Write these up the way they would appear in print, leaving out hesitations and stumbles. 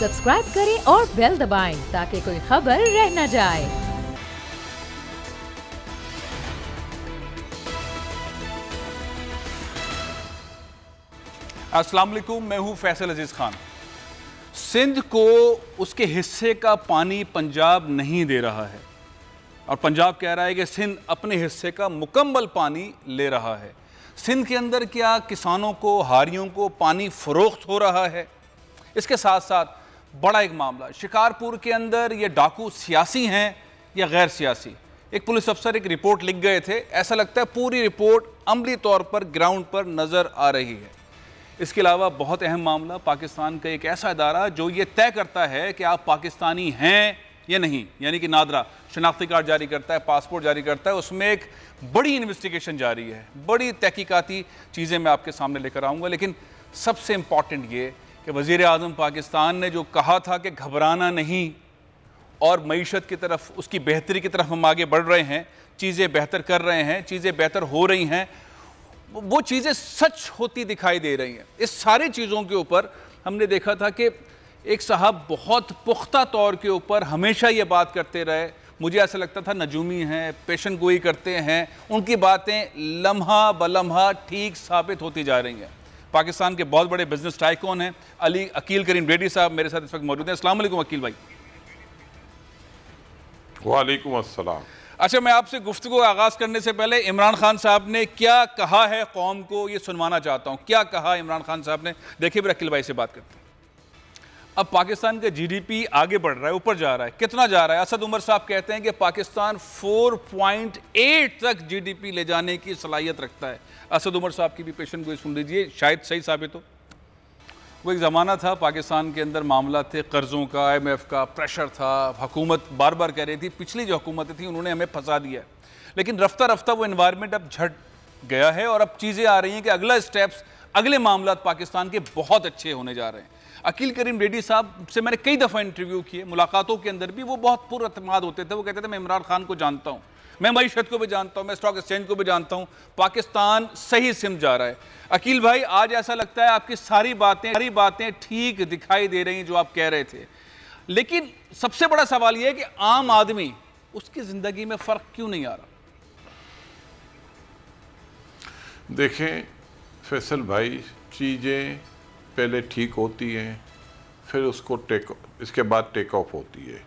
Subscribe करें और bell दबाएं ताकि कोई खबर रह न जाए। अस्सलाम वालेकुम, मैं हूं फैसल अजीज खान। सिंध को उसके हिस्से का पानी पंजाब नहीं दे रहा है और पंजाब कह रहा है कि सिंध अपने हिस्से का मुकम्मल पानी ले रहा है। सिंध के अंदर क्या किसानों को, हारियों को पानी फरोख्त हो रहा है? इसके साथ साथ बड़ा एक मामला, शिकारपुर के अंदर ये डाकू सियासी हैं या गैर सियासी? एक पुलिस अफसर एक रिपोर्ट लिख गए थे, ऐसा लगता है पूरी रिपोर्ट अमली तौर पर ग्राउंड पर नज़र आ रही है। इसके अलावा बहुत अहम मामला, पाकिस्तान का एक ऐसा इदारा जो ये तय करता है कि आप पाकिस्तानी हैं या नहीं, यानी कि नादरा शनाख्ती कार्ड जारी करता है, पासपोर्ट जारी करता है, उसमें एक बड़ी इन्वेस्टिगेशन जारी है, बड़ी तहकीकाती चीज़ें मैं आपके सामने लेकर आऊँगा। लेकिन सबसे इम्पॉर्टेंट ये कि वज़ीर आज़म पाकिस्तान ने जो कहा था कि घबराना नहीं और मईशत की तरफ, उसकी बेहतरी की तरफ हम आगे बढ़ रहे हैं, चीज़ें बेहतर कर रहे हैं, चीज़ें बेहतर हो रही हैं, वो चीज़ें सच होती दिखाई दे रही हैं। इस सारी चीज़ों के ऊपर हमने देखा था कि एक साहब बहुत पुख्ता तौर के ऊपर हमेशा ये बात करते रहे, मुझे ऐसा लगता था नजूमी हैं, पेशन गोई करते हैं, उनकी बातें लम्हा बलम्हा ठीक साबित होती जा रही हैं। पाकिस्तान के बहुत बड़े बिजनेस टाइकून हैं अकील करीम रेड्डी साहब मेरे साथ इस वक्त मौजूद हैं। अस्सलाम वालेकुम अकील भाई। वालेकुम अस्सलाम। अच्छा, मैं आपसे गुफ्तगू का आगाज़ करने से पहले इमरान खान साहब ने क्या कहा है कौम को, ये सुनवाना चाहता हूँ। क्या कहा इमरान खान साहब ने? देखिए फिर अकील भाई से बात करते हैं। अब पाकिस्तान का जीडीपी आगे बढ़ रहा है, ऊपर जा रहा है, कितना जा रहा है? असद उमर साहब कहते हैं कि पाकिस्तान 4.8 तक जीडीपी ले जाने की सलाहियत रखता है। असद उमर साहब की भी पेशन गोई सुन लीजिए, शायद सही साबित हो। वो एक ज़माना था पाकिस्तान के अंदर, मामला थे कर्ज़ों का, IMF का प्रेशर था, हुकूमत बार बार कह रही थी, पिछली जो हुकूमतें थी उन्होंने हमें फंसा दिया है। लेकिन रफ्ता रफ्ता वो इन्वायरमेंट अब झट गया है और अब चीज़ें आ रही हैं कि अगला स्टेप्स, अगले मामला पाकिस्तान के बहुत अच्छे होने जा रहे हैं। अकील करीम रेड्डी साहब से मैंने कई दफ़ा इंटरव्यू किए, मुलाकातों के अंदर भी वो बहुत पुरअतमाद होते थे। वो कहते थे मैं इमरान खान को जानता हूँ, मैं मईशत को भी जानता हूँ, मैं स्टॉक एक्सचेंज को भी जानता हूँ, पाकिस्तान सही सिम जा रहा है। अकील भाई, आज ऐसा लगता है आपकी सारी बातें ठीक दिखाई दे रही हैं जो आप कह रहे थे, लेकिन सबसे बड़ा सवाल यह है कि आम आदमी, उसकी ज़िंदगी में फ़र्क क्यों नहीं आ रहा? देखें फैसल भाई, चीज़ें पहले ठीक होती हैं, फिर उसको इसके बाद टेक ऑफ होती है,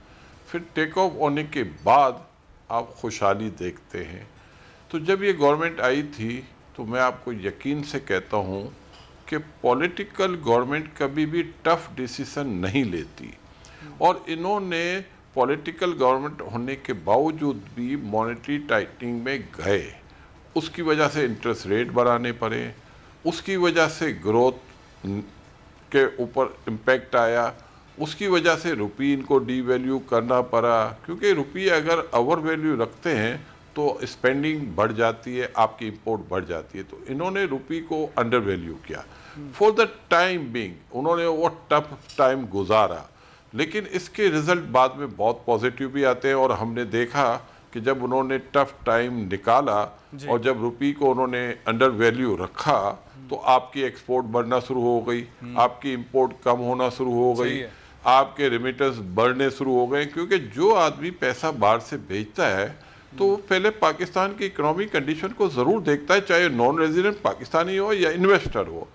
फिर टेक ऑफ होने के बाद आप खुशहाली देखते हैं। तो जब ये गवर्नमेंट आई थी तो मैं आपको यकीन से कहता हूँ कि पॉलिटिकल गवर्नमेंट कभी भी टफ डिसीजन नहीं लेती, और इन्होंने पॉलिटिकल गवर्नमेंट होने के बावजूद भी मॉनेटरी टाइटनिंग में गए। उसकी वजह से इंटरेस्ट रेट बढ़ाने पड़े, उसकी वजह से ग्रोथ के ऊपर इम्पैक्ट आया, उसकी वजह से रुपये इनको डीवैल्यू करना पड़ा, क्योंकि रुपये अगर ओवर वैल्यू रखते हैं तो स्पेंडिंग बढ़ जाती है, आपकी इंपोर्ट बढ़ जाती है। तो इन्होंने रुपये को अंडर वैल्यू किया फॉर द टाइम बिंग, उन्होंने वो टफ टाइम गुजारा, लेकिन इसके रिजल्ट बाद में बहुत पॉजिटिव भी आते हैं। और हमने देखा कि जब उन्होंने टफ टाइम निकाला और जब रुपये को उन्होंने अंडर वैल्यू रखा तो आपकी एक्सपोर्ट बढ़ना शुरू हो गई, आपकी इंपोर्ट कम होना शुरू हो गई, आपके रेमिटेंस बढ़ने शुरू हो गए। क्योंकि जो आदमी पैसा बाहर से भेजता है तो पहले पाकिस्तान की इकोनॉमिक कंडीशन को ज़रूर देखता है, चाहे नॉन रेजिडेंट पाकिस्तानी हो या इन्वेस्टर हो।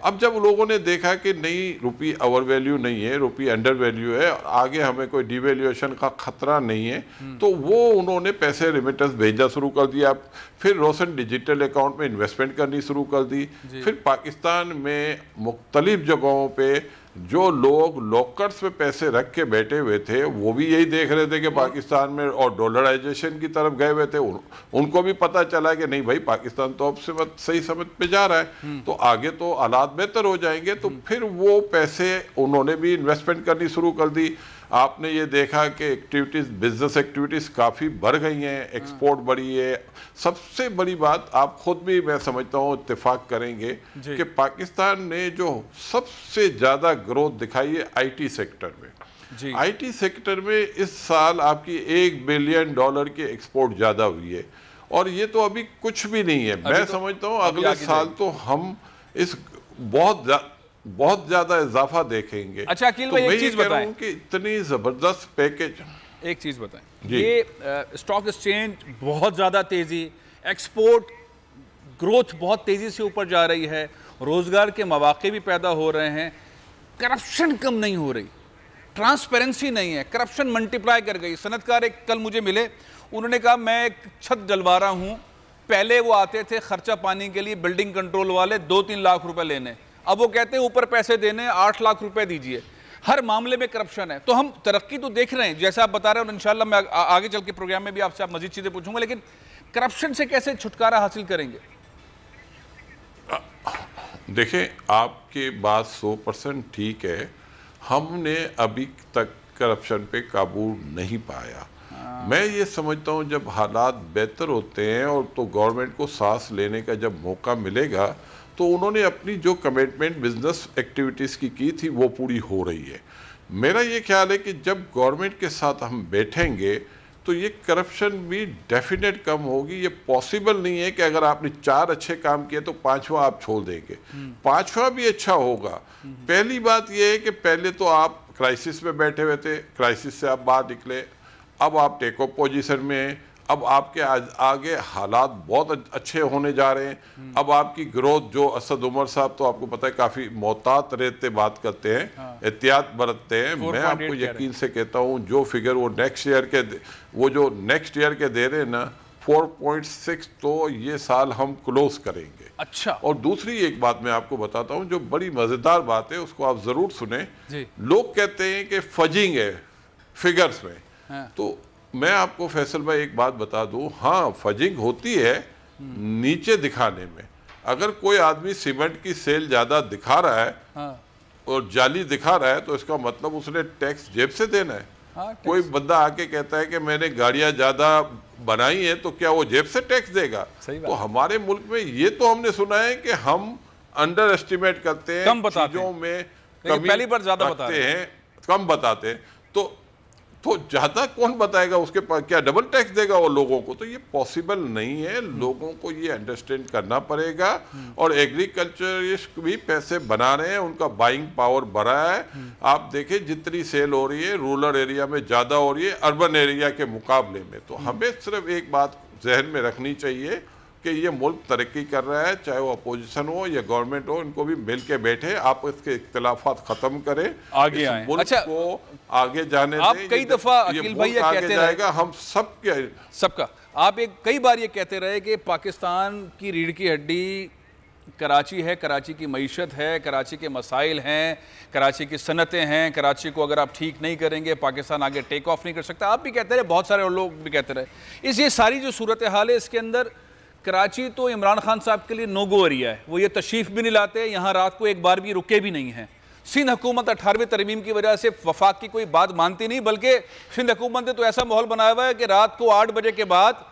अब जब लोगों ने देखा कि नहीं, रुपये ओवर वैल्यू नहीं है, रुपये अंडर वैल्यू है, आगे हमें कोई डिवैल्यूएशन का खतरा नहीं है, तो वो उन्होंने पैसे रेमिटेंस भेजना शुरू कर दिया। फिर रोशन डिजिटल अकाउंट में इन्वेस्टमेंट करनी शुरू कर दी। फिर पाकिस्तान में मुख्तलिफ जगहों पर जो लोग लॉकर्स में पैसे रख के बैठे हुए थे वो भी यही देख रहे थे कि पाकिस्तान में, और डॉलराइजेशन की तरफ गए हुए थे, उनको भी पता चला कि नहीं भाई, पाकिस्तान तो अब सही समझ पे जा रहा है, तो आगे तो हालात बेहतर हो जाएंगे। तो फिर वो पैसे उन्होंने भी इन्वेस्टमेंट करनी शुरू कर दी। आपने ये देखा कि एक्टिविटीज़, बिजनेस एक्टिविटीज़ काफ़ी बढ़ गई हैं, एक्सपोर्ट बढ़ी है। सबसे बड़ी बात, आप खुद भी मैं समझता हूँ इत्तेफाक करेंगे कि पाकिस्तान ने जो सबसे ज़्यादा ग्रोथ दिखाई है आईटी सेक्टर में। आईटी सेक्टर में इस साल आपकी $1 बिलियन की एक्सपोर्ट ज़्यादा हुई है, और ये तो अभी कुछ भी नहीं है। मैं समझता हूँ अगले साल तो हम इस बहुत बहुत ज्यादा इजाफा देखेंगे। अच्छा अकील तो भाई, मैं एक चीज बताएं कि इतनी जबरदस्त पैकेज, एक चीज बताएं, ये स्टॉक एक्सचेंज बहुत ज्यादा तेजी, एक्सपोर्ट ग्रोथ बहुत तेजी से ऊपर जा रही है, रोजगार के मौके भी पैदा हो रहे हैं, करप्शन कम नहीं हो रही, ट्रांसपेरेंसी नहीं है, करप्शन मल्टीप्लाई कर गई। सनतकार एक कल मुझे मिले, उन्होंने कहा मैं एक छत डलवा रहा हूं, पहले वो आते थे खर्चा पानी के लिए बिल्डिंग कंट्रोल वाले 2-3 लाख रुपए लेने, अब वो कहते हैं ऊपर पैसे देने 8 लाख रुपए दीजिए। हर मामले में करप्शन है। तो हम तरक्की तो देख रहे हैं जैसा आप बता रहे हैं, और इंशाल्लाह मैं आगे चल के प्रोग्राम में भी आपसे आप मजीद चीजें पूछूंगा, लेकिन करप्शन से कैसे छुटकारा हासिल करेंगे? देखें, आपकी बात 100% ठीक है। हमने अभी तक करप्शन पे काबू नहीं पाया। मैं ये समझता हूँ जब हालात बेहतर होते हैं और तो गवर्नमेंट को सांस लेने का जब मौका मिलेगा, तो उन्होंने अपनी जो कमिटमेंट बिजनेस एक्टिविटीज़ की थी वो पूरी हो रही है। मेरा ये ख्याल है कि जब गवर्नमेंट के साथ हम बैठेंगे तो ये करप्शन भी डेफिनेट कम होगी। ये पॉसिबल नहीं है कि अगर आपने 4 अच्छे काम किए तो 5वां आप छोड़ देंगे, 5वां भी अच्छा होगा। पहली बात ये है कि पहले तो आप क्राइसिस में बैठे हुए थे, क्राइसिस से आप बाहर निकले, अब आप टेक ऑफ पोजीशन में हैं, अब आपके आगे हालात बहुत अच्छे होने जा रहे हैं। अब आपकी ग्रोथ, जो असद उमर साहब तो आपको पता है काफ़ी मोहतात रहते बात करते हैं, एहतियात बरतते हैं। मैं आपको यकीन से कहता हूँ जो फिगर वो नेक्स्ट ईयर के दे रहे हैं ना 4.6, तो ये साल हम क्लोज करेंगे। अच्छा, और दूसरी एक बात मैं आपको बताता हूँ जो बड़ी मज़ेदार बात है, उसको आप ज़रूर सुने। लोग कहते हैं कि फजिंग है फिगर्स में, तो मैं आपको फैसल भाई एक बात बता दूं, हाँ फजिंग होती है नीचे दिखाने में। अगर कोई आदमी सीमेंट की सेल ज्यादा दिखा रहा है और जाली दिखा रहा है तो इसका मतलब उसने टैक्स जेब से देना है। कोई बंदा आके कहता है कि मैंने गाड़ियां ज्यादा बनाई है तो क्या वो जेब से टैक्स देगा? तो हमारे मुल्क में ये तो हमने सुना है कि हम अंडर एस्टिमेट करते हैं, कम चीजों में पहली बार ज्यादा बताते हैं, कम बताते हैं। तो ज्यादा कौन बताएगा उसके पास, क्या डबल टैक्स देगा वो लोगों को? तो ये पॉसिबल नहीं है। लोगों को ये अंडरस्टैंड करना पड़ेगा। और एग्रीकल्चरिस्ट भी पैसे बना रहे हैं, उनका बाइंग पावर बढ़ा है। आप देखें जितनी सेल हो रही है रूरल एरिया में ज्यादा हो रही है अर्बन एरिया के मुकाबले में। तो हमें सिर्फ एक बात जहन में रखनी चाहिए कि ये मुल्क तरक्की कर रहा है, चाहे वो अपोजिशन हो या गवर्नमेंट हो, इनको भी मिल के बैठे, आप इसके इख्तिलाफात खत्म करें, आगे आए, मुल्क अच्छा, को आगे जाने आप दें। कई दफा अकील भाई ये कहते जाएगा हम सबका आप कई बार ये कहते रहे कि पाकिस्तान की रीढ़ की हड्डी कराची है, कराची की मईशत है, कराची के मसाइल हैं, कराची की सनतें हैं, कराची को अगर आप ठीक नहीं करेंगे पाकिस्तान आगे टेक ऑफ नहीं कर सकता। आप भी कहते रहे, बहुत सारे और लोग भी कहते रहे। ये सारी जो सूरत हाल है इसके अंदर कराची तो इमरान खान साहब के लिए नो गो एरिया है। वो ये तशरीफ भी नहीं लाते, यहाँ रात को एक बार भी रुके भी नहीं हैं। सिंध हुकूमत 18वीं तरमीम की वजह से वफाक की कोई बात मानती नहीं, बल्कि सिंध हुकूमत ने तो ऐसा माहौल बनाया हुआ है कि रात को 8 बजे के बाद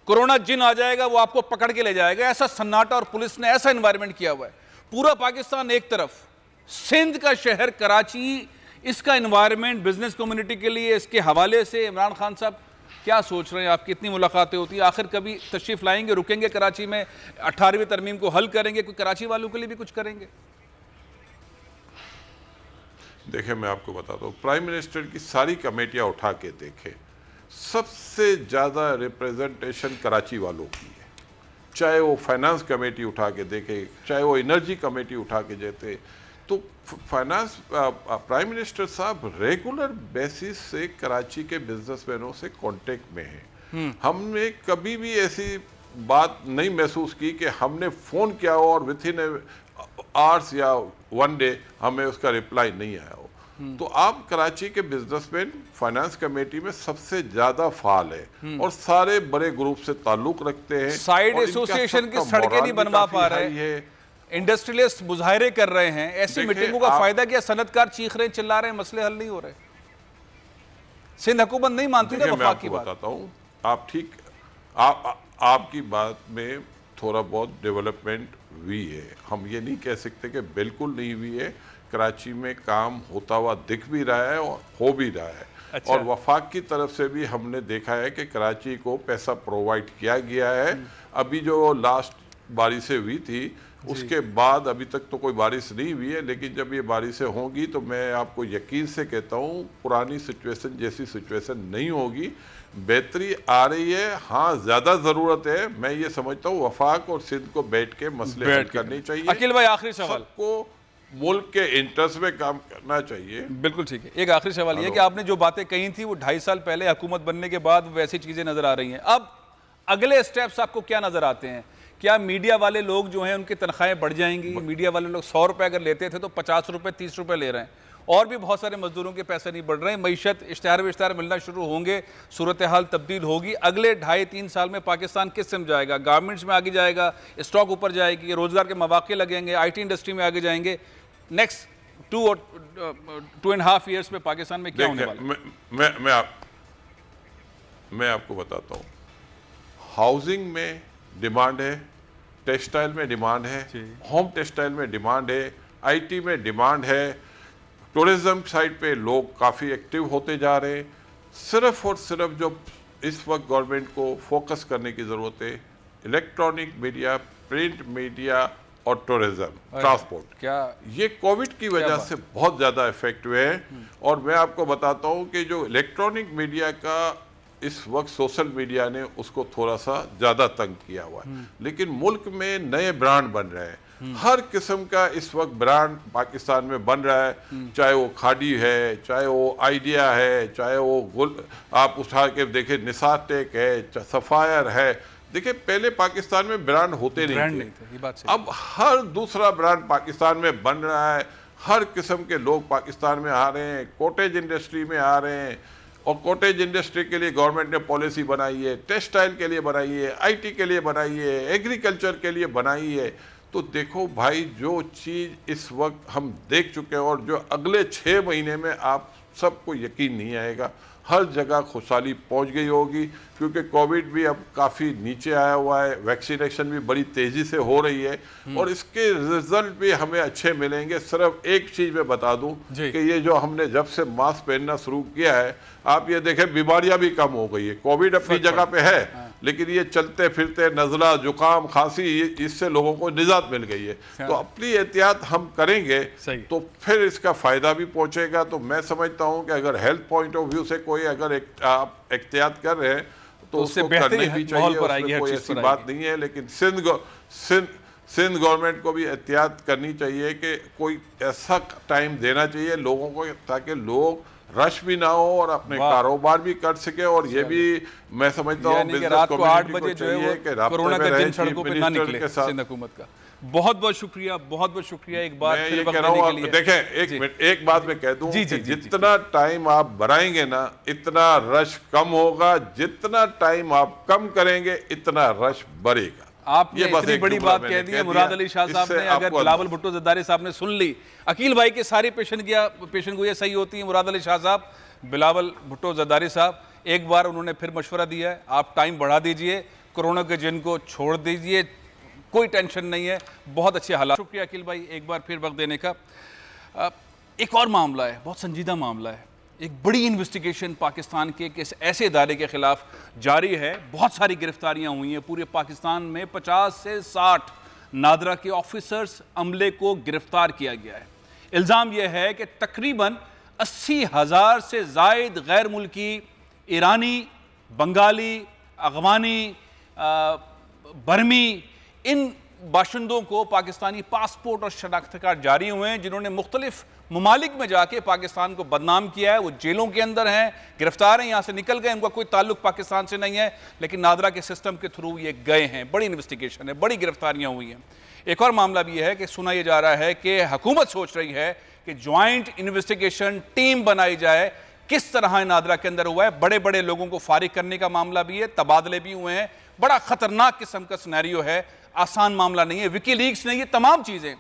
कोरोना जिन आ जाएगा, वो आपको पकड़ के ले जाएगा। ऐसा सन्नाटा, और पुलिस ने ऐसा एनवायरनमेंट किया हुआ है। पूरा पाकिस्तान एक तरफ, सिंध का शहर कराची, इसका एनवायरनमेंट बिजनेस कम्युनिटी के लिए, इसके हवाले से इमरान खान साहब क्या सोच रहे हैं? आपकी इतनी मुलाकातें होती है, आखिर कभी तशरीफ लाएंगे, रुकेंगे कराची में, 18वीं तरमीम को हल करेंगे, कोई कराची वालों के लिए भी कुछ करेंगे? देखिए मैं आपको बताता हूँ, प्राइम मिनिस्टर की सारी कमेटियाँ उठा के देखे, सबसे ज़्यादा रिप्रेजेंटेशन कराची वालों की है। चाहे वो फाइनेंस कमेटी उठा के देखे, चाहे वो एनर्जी कमेटी उठा के देते, तो फाइनेंस प्राइम मिनिस्टर साहब रेगुलर बेसिस से कराची के बिजनेसमैनों से कांटेक्ट में हैं। हमने कभी भी ऐसी बात नहीं महसूस की कि हमने फ़ोन किया हो और विथ इन आवर्स या 1 डे हमें उसका रिप्लाई नहीं आया हो। तो आप कराची के बिजनेसमैन फाइनेंस कमेटी में सबसे ज़्यादा फाल है और सारे बड़े ग्रुप से ताल्लुक़ रखते हैं। साइड एसोसिएशन की सड़कें नहीं बनवा पा रहे हैं, इंडस्ट्रियलिस्ट मुजाहरे कर रहे हैं। ऐसी मीटिंगों का फायदा क्या? सनतकार चीख रहे हैं, चिल्ला रहे हैं, मसले हल नहीं हो रहे। सिंध हुकूमत नहीं मानती ना वफाक की बात। बताता हूँ, आप ठीक, आपकी बात में थोड़ा बहुत डेवलपमेंट हुई है, हम ये नहीं कह सकते कि बिल्कुल नहीं हुई है। कराची में काम होता हुआ दिख भी रहा है और हो भी रहा है। अच्छा। और वफाक की तरफ से भी हमने देखा है कि कराची को पैसा प्रोवाइड किया गया है। अभी जो लास्ट बारिशें हुई थी उसके बाद अभी तक तो कोई बारिश नहीं हुई है, लेकिन जब ये बारिशें होंगी तो मैं आपको यकीन से कहता हूँ पुरानी सिचुएशन जैसी सिचुएशन नहीं होगी, बेहतरी आ रही है। हाँ, ज़्यादा ज़रूरत है, मैं ये समझता हूँ वफाक और सिंध को बैठ के मसले हल करने चाहिए। अकील भाई, आखिरी सवाल, को मुल्क के इंटरेस्ट में काम करना चाहिए। बिल्कुल ठीक है। एक आखिरी सवाल ये कि आपने जो बातें कही थी वो 2.5 साल पहले हुकूमत बनने के बाद वैसी चीज़ें नज़र आ रही हैं, अब अगले स्टेप्स आपको क्या नज़र आते हैं? क्या मीडिया वाले लोग जो हैं उनकी तनख्वाहें बढ़ जाएंगी? मीडिया वाले लोग 100 रुपये अगर लेते थे तो 50 रुपये 30 रुपये ले रहे हैं, और भी बहुत सारे मजदूरों के पैसे नहीं बढ़ रहे हैं, मईशत इश्तिहार मिलना शुरू होंगे, सूरत हाल तब्दील होगी। अगले 2.5-3 साल में पाकिस्तान किस सिम जाएगा? गारमेंट्स में आगे जाएगा, स्टॉक ऊपर जाएगी, रोजगार के मौके लगेंगे, IT इंडस्ट्री में आगे जाएंगे? नेक्स्ट 2.5 ईयर्स में पाकिस्तान में क्या होने वाला है? मैं आपको बताता हूँ, हाउसिंग में डिमांड है, टेक्सटाइल में डिमांड है, होम टेक्सटाइल में डिमांड है, IT में डिमांड है, टूरिज्म साइड पे लोग काफ़ी एक्टिव होते जा रहे हैं। सिर्फ और सिर्फ जो इस वक्त गवर्नमेंट को फोकस करने की ज़रूरत है, इलेक्ट्रॉनिक मीडिया, प्रिंट मीडिया और टूरिज्म, ट्रांसपोर्ट। क्या ये कोविड की वजह से बहुत ज़्यादा इफेक्ट हुए हैं। और मैं आपको बताता हूँ कि जो इलेक्ट्रॉनिक मीडिया का इस वक्त सोशल मीडिया ने उसको थोड़ा सा ज़्यादा तंग किया हुआ है, लेकिन मुल्क में नए ब्रांड बन रहे हैं। हर किस्म का इस वक्त ब्रांड पाकिस्तान में बन रहा है, चाहे वो खादी है, चाहे वो आइडिया है, चाहे वो आप उठा के देखें निसार टेक है, सफायर है। देखिए, पहले पाकिस्तान में ब्रांड होते नहीं थे, ये बात सही। अब हर दूसरा ब्रांड पाकिस्तान में बन रहा है। हर किस्म के लोग पाकिस्तान में आ रहे हैं, कॉटेज इंडस्ट्री में आ रहे हैं, और कॉटेज इंडस्ट्री के लिए गवर्नमेंट ने पॉलिसी बनाई है, टेक्सटाइल के लिए बनाई है, IT के लिए बनाई है, एग्रीकल्चर के लिए बनाई है। तो देखो भाई, जो चीज़ इस वक्त हम देख चुके हैं और जो अगले 6 महीने में आप सबको यकीन नहीं आएगा, हर जगह खुशहाली पहुंच गई होगी, क्योंकि कोविड भी अब काफ़ी नीचे आया हुआ है, वैक्सीनेशन भी बड़ी तेज़ी से हो रही है और इसके रिजल्ट भी हमें अच्छे मिलेंगे। सिर्फ एक चीज़ मैं बता दूं कि ये जो हमने जब से मास्क पहनना शुरू किया है, आप ये देखें बीमारियां भी कम हो गई है। कोविड अपनी जगह पे है, लेकिन ये चलते फिरते नज़ला, जुकाम, खांसी, इससे लोगों को निजात मिल गई है। तो अपनी एहतियात हम करेंगे तो फिर इसका फ़ायदा भी पहुंचेगा। तो मैं समझता हूं कि अगर हेल्थ पॉइंट ऑफ व्यू से कोई अगर आप एहतियात कर रहे हैं तो उसको करनी भी चाहिए, उसमें कोई ऐसी बात नहीं है। लेकिन सिंध गवर्नमेंट को भी एहतियात करनी चाहिए कि कोई ऐसा टाइम देना चाहिए लोगों को ताकि लोग रश भी ना हो और अपने कारोबार भी कर सके। और ये भी मैं समझता हूँ रात को 8 बजे जो है कोरोना का दिन सड़कों पे ना निकले सिंध हुकूमत का। बहुत बहुत शुक्रिया, बहुत बहुत शुक्रिया। एक बार मैं ये कह रहा हूँ, देखें एक बात मैं कह दूं, जितना टाइम आप बढ़ाएंगे ना इतना रश कम होगा, जितना टाइम आप कम करेंगे इतना रश बढ़ेगा। आपने इतनी बड़ी बात कह दी है मुराद अली शाह साहब ने। अगर बिलावल भुट्टो जरदारी साहब ने सुन ली, अकील भाई की सारी पेशन गोइयां सही होती हैं। मुराद अली शाह साहब, बिलावल भुट्टो जरदारी साहब, एक बार उन्होंने फिर मशवरा दिया है, आप टाइम बढ़ा दीजिए, कोरोना के जिन को छोड़ दीजिए, कोई टेंशन नहीं है, बहुत अच्छे हालात। शुक्रिया अकील भाई एक बार फिर वक्त देने का। एक और मामला है, बहुत संजीदा मामला है। एक बड़ी इन्वेस्टिगेशन पाकिस्तान के किस ऐसे इदारे के खिलाफ जारी है। बहुत सारी गिरफ्तारियां हुई हैं पूरे पाकिस्तान में। 50 से 60 नादरा के ऑफिसर्स अमले को गिरफ्तार किया गया है। इल्ज़ाम यह है कि तकरीबन 80,000 से ज़ायद गैर मुल्की ईरानी, बंगाली, अफगानी, बर्मी, इन बाशिंदों को पाकिस्तानी पासपोर्ट और शनाख्त कार्ड जारी हुए हैं, जिन्होंने मुख्तलिफ ममालिक में जाके पाकिस्तान को बदनाम किया है। वो जेलों के अंदर हैं, गिरफ्तार हैं, यहाँ से निकल गए, उनका कोई ताल्लुक पाकिस्तान से नहीं है, लेकिन नादरा के सिस्टम के थ्रू ये गए हैं। बड़ी इन्वेस्टिगेशन है, बड़ी गिरफ्तारियाँ हुई हैं। एक और मामला भी है कि सुना यह जा रहा है कि हुकूमत सोच रही है कि ज्वाइंट इन्वेस्टिगेशन टीम बनाई जाए। किस तरह नादरा के अंदर हुआ है, बड़े बड़े लोगों को फारिग करने का मामला भी है, तबादले भी हुए हैं। बड़ा खतरनाक किस्म का सिनेरियो है, आसान मामला नहीं है। विकीलीक्स ने ये तमाम चीज़ें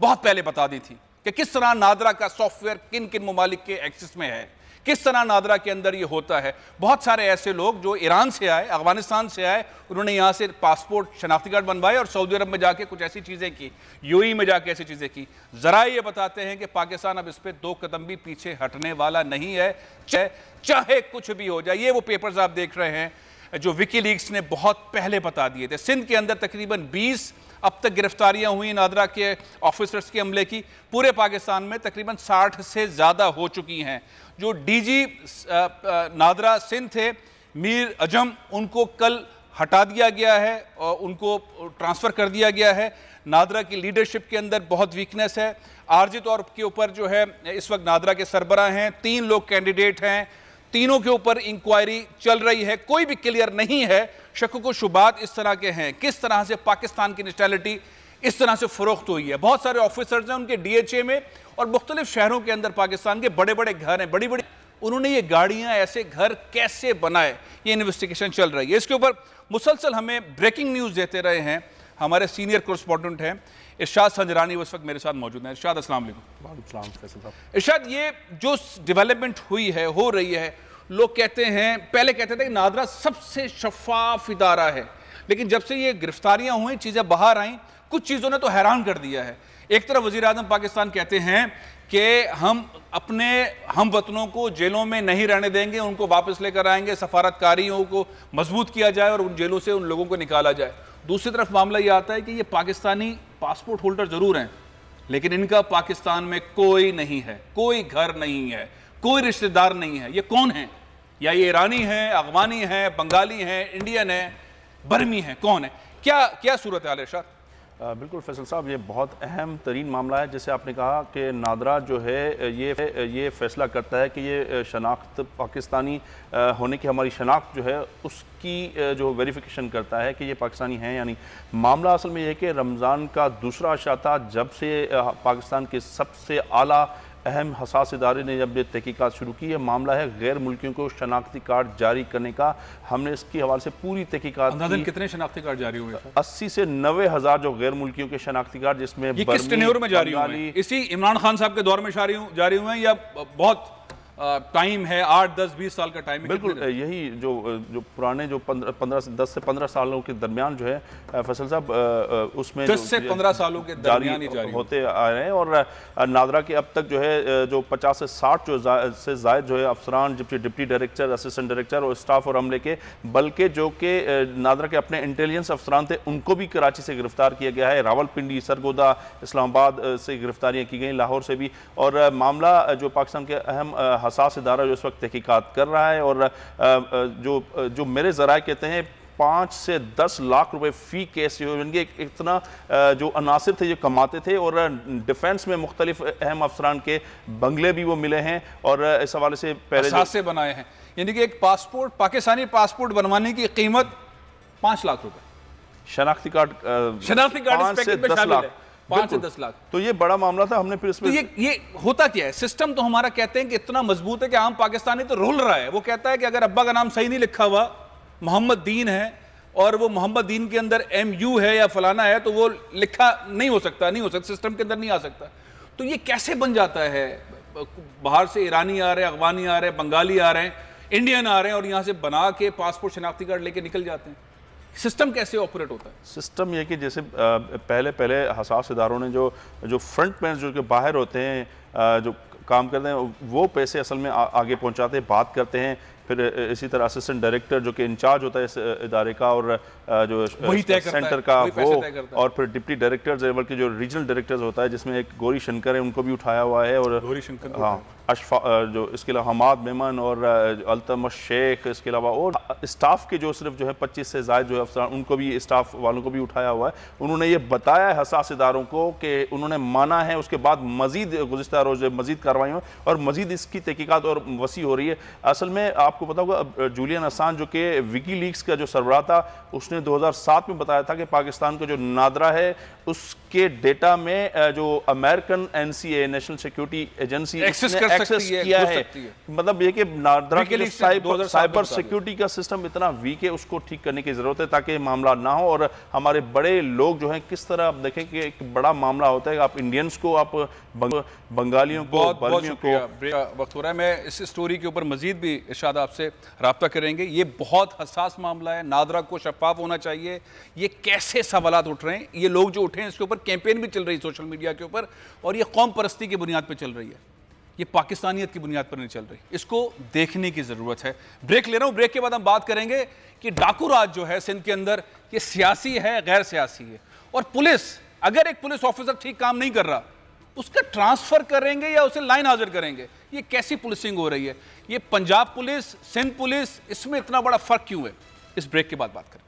बहुत पहले बता दी थी कि किस तरह नादरा का सॉफ्टवेयर किन किन ममालिक के एक्सेस में है, किस तरह नादरा के अंदर ये होता है। बहुत सारे ऐसे लोग जो ईरान से आए, अफगानिस्तान से आए, उन्होंने यहाँ से पासपोर्ट, शनाख्ती कार्ड बनवाए और सऊदी अरब में जाके कुछ ऐसी चीज़ें की, यूएई में जाके ऐसी चीज़ें की। ज़रा ये बताते हैं कि पाकिस्तान अब इस पर 2 कदम भी पीछे हटने वाला नहीं है, चाहे कुछ भी हो जाए। ये वो पेपर्स आप देख रहे हैं, जो विकीलीक्स ने बहुत पहले बता दिए थे। सिंध के अंदर तकरीबन 20 अब तक गिरफ्तारियां हुई नादरा के ऑफिसर्स के हमले की। पूरे पाकिस्तान में तकरीबन 60 से ज़्यादा हो चुकी हैं। जो डीजी नादरा सिंध थे मीर अजम, उनको कल हटा दिया गया है और उनको ट्रांसफ़र कर दिया गया है। नादरा की लीडरशिप के अंदर बहुत वीकनेस है। आरजी तौर के ऊपर जो है इस वक्त नादरा के सरबराह हैं, 3 लोग कैंडिडेट हैं, तीनों के ऊपर इंक्वायरी चल रही है। कोई भी क्लियर नहीं है, शक व शुबात इस तरह के हैं किस तरह से पाकिस्तान की नेशनैलिटी इस तरह से फरोख्त हुई है। बहुत सारे ऑफिसर्स हैं उनके DHA में और मुख्तलिफ शहरों के अंदर पाकिस्तान के बड़े बड़े घर हैं, बड़ी बड़ी, उन्होंने ये गाड़ियां, ऐसे घर कैसे बनाए, ये इन्वेस्टिगेशन चल रही है। इसके ऊपर मुसलसल हमें ब्रेकिंग न्यूज़ देते रहे हैं हमारे सीनियर कोरेस्पोंडेंट हैं इरशाद संजरानी, उस वक्त मेरे साथ मौजूद हैं। इरशाद अस्सलाम वालेकुम। इरशाद, ये जो डेवलपमेंट हुई है, हो रही है, लोग कहते हैं, पहले कहते थे कि नादरा सबसे शफाफ इदारा है, लेकिन जब से ये गिरफ्तारियां हुई, चीज़ें बाहर आईं, कुछ चीज़ों ने तो हैरान कर दिया है। एक तरफ वज़ीर आज़म पाकिस्तान कहते हैं कि हम अपने हम वतनों को जेलों में नहीं रहने देंगे, उनको वापस लेकर आएंगे, सफारतकारियों को मजबूत किया जाए और उन जेलों से उन लोगों को निकाला जाए। दूसरी तरफ मामला ये आता है कि ये पाकिस्तानी पासपोर्ट होल्डर ज़रूर हैं, लेकिन इनका पाकिस्तान में कोई नहीं है, कोई घर नहीं है, कोई रिश्तेदार नहीं है। ये कौन है? या ये ईरानी है, अफगानी है, बंगाली है, इंडियन है, बर्मी है, कौन है? क्या सूरत हाल है इरशाद? बिल्कुल फैसल साहब, ये बहुत अहम तरीन मामला है। जैसे आपने कहा कि नादरा जो है ये फ़ैसला करता है कि ये शनाख्त पाकिस्तानी होने की हमारी शनाख्त जो है उसकी जो वेरिफिकेशन करता है कि ये पाकिस्तानी हैं। यानी मामला असल में ये है कि रमज़ान का दूसरा अशरा था जब से पाकिस्तान के सबसे आला अहम हसास इदारे ने जब ये तहकीकात शुरू की। है मामला है गैर मुल्कियों को शनाख्ती कार्ड जारी करने का। हमने इसके हवाले से पूरी तहकीकात की। कितने शनाख्ती कार्ड जारी हुए? 80 से 90 हज़ार जो गैर मुल्कियों के शनाख्ती कार्ड, जिसमें किस टेन्योर में जारी हुए? इसी इमरान खान साहब के दौर में जारी हुए हैं या बहुत टाइम है, 8, 10, 20 साल का टाइम है? बिल्कुल यही जो पुराने जो 10 से 15 सालों के दरमियान जो है फैसल साहब, उसमें 10 से 15 सालों के दरमियान ही जारी होते आ रहे हैं। और नादरा के अब तक जो है जो 50 से 60 से ज़ायद जो है अफसरान, डिप्टी डायरेक्टर, असिस्टेंट डायरेक्टर और स्टाफ और अमले के, बल्कि जो कि नादरा के अपने इंटेलिजेंस अफसरान थे, उनको भी कराची से गिरफ्तार किया गया है। रावलपिंडी, सरगोदा, इस्लामाबाद से गिरफ्तारियाँ की गई, लाहौर से भी। और मामला जो पाकिस्तान के अहम हसास इदारा जो इस वक्त तहकीकात कर रहा है, और जो मेरे ज़राए कहते हैं 5 से 10 लाख रुपए फ़ी केस जो इनके इतना जो अनासिर थे, ये कमाते थे। और डिफेंस में मुख्तलिफ अहम अफसरान के बंगले भी वो मिले हैं और इस हवाले से पहले से बनाए हैं। यानी कि एक पासपोर्ट, पाकिस्तानी पासपोर्ट बनवाने की कीमत 5 लाख रुपए, शनाख्ती कार्ड 5 से 10 लाख, 5 से 10 लाख। तो ये बड़ा मामला था। हमने फिर इसमें तो ये होता क्या है? सिस्टम तो हमारा कहते हैं कि इतना मजबूत है कि आम पाकिस्तानी तो रुल रहा है। वो कहता है कि अगर अब्बा का नाम सही नहीं लिखा हुआ, मोहम्मद दीन है, और वो मोहम्मद दीन के अंदर MU है या फलाना है, तो वो लिखा नहीं हो सकता, सिस्टम के अंदर नहीं आ सकता। तो ये कैसे बन जाता है? बाहर से ईरानी आ रहे हैं, अफगानी आ रहे हैं, बंगाली आ रहे हैं, इंडियन आ रहे हैं और यहाँ से बना के पासपोर्ट शनाख्ती कार्ड लेके निकल जाते हैं। सिस्टम कैसे ऑपरेट होता है? सिस्टम ये कि जैसे पहले हसास इदारों ने जो फ्रंट मैन जो के बाहर होते हैं, जो काम करते हैं, वो पैसे असल में आगे पहुंचाते हैं, बात करते हैं। फिर इसी तरह असिस्टेंट डायरेक्टर जो कि इंचार्ज होता है इस इदारे का और जो सेंटर का वो, और फिर डिप्टी डायरेक्टर्स लेवल के जो रीजनल डायरेक्टर्स होता है, जिसमें एक गौरी शंकर है, उनको भी उठाया हुआ है। और गौरी शंकर, हाँ, जो इसके अलावा हमाद मेमन और अल्तमश शेख, इसके अलावा और स्टाफ के जो सिर्फ जो है 25 से ज़ायद जो है अफसरान, उनको भी, स्टाफ वालों को भी उठाया हुआ है। उन्होंने ये बताया है हसास इदारों को कि उन्होंने माना है। उसके बाद मजीद गुज़िश्ता रोज़ मजीद कार्रवाई और मजीद इसकी तहकीकात और वसी हो रही है। असल में आपको पता होगा जूलियन असान जो कि विकीलीक्स का जो सरबराह था, उसने 2007 में बताया था कि पाकिस्तान का जो नादरा है उसके डेटा में जो American NCA national security agency access किया है। मतलब ये कि नादरा के साइबर सिक्योरिटी का सिस्टम इतना वीक है, उसको ठीक करने की जरूरत है ताकि मामला ना हो। और हमारे बड़े लोग जो हैं, किस तरह आप देखें कि एक बड़ा मामला होता है, आप इंडियंस को, आप बंगालियों को, बर्मियों को। वक्त हो रहा है, मैं इस स्टोरी के ऊपर मजीद भी इरशाद आपसे राब्ता करेंगे। ये बहुत हसास मामला है, नादरा को शफाफ होना चाहिए। ये कैसे सवालात उठ रहे हैं, ये लोग जो उठे हैं, इसके ऊपर कैंपेन भी चल रही है सोशल मीडिया के ऊपर, और ये कौम परस्ती की बुनियाद पर चल रही है। ये पाकिस्तानियत की बुनियाद पर नहीं चल रही। इसको देखने की ज़रूरत है। ब्रेक ले रहा हूँ, ब्रेक के बाद हम बात करेंगे कि डाकू राज जो है सिंध के अंदर, ये सियासी है, गैर सियासी है। और पुलिस, अगर एक पुलिस ऑफिसर ठीक काम नहीं कर रहा, उसका ट्रांसफ़र करेंगे या उसे लाइन हाजिर करेंगे? ये कैसी पुलिसिंग हो रही है? ये पंजाब पुलिस, सिंध पुलिस, इसमें इतना बड़ा फ़र्क क्यों है? इस ब्रेक के बाद बात करेंगे।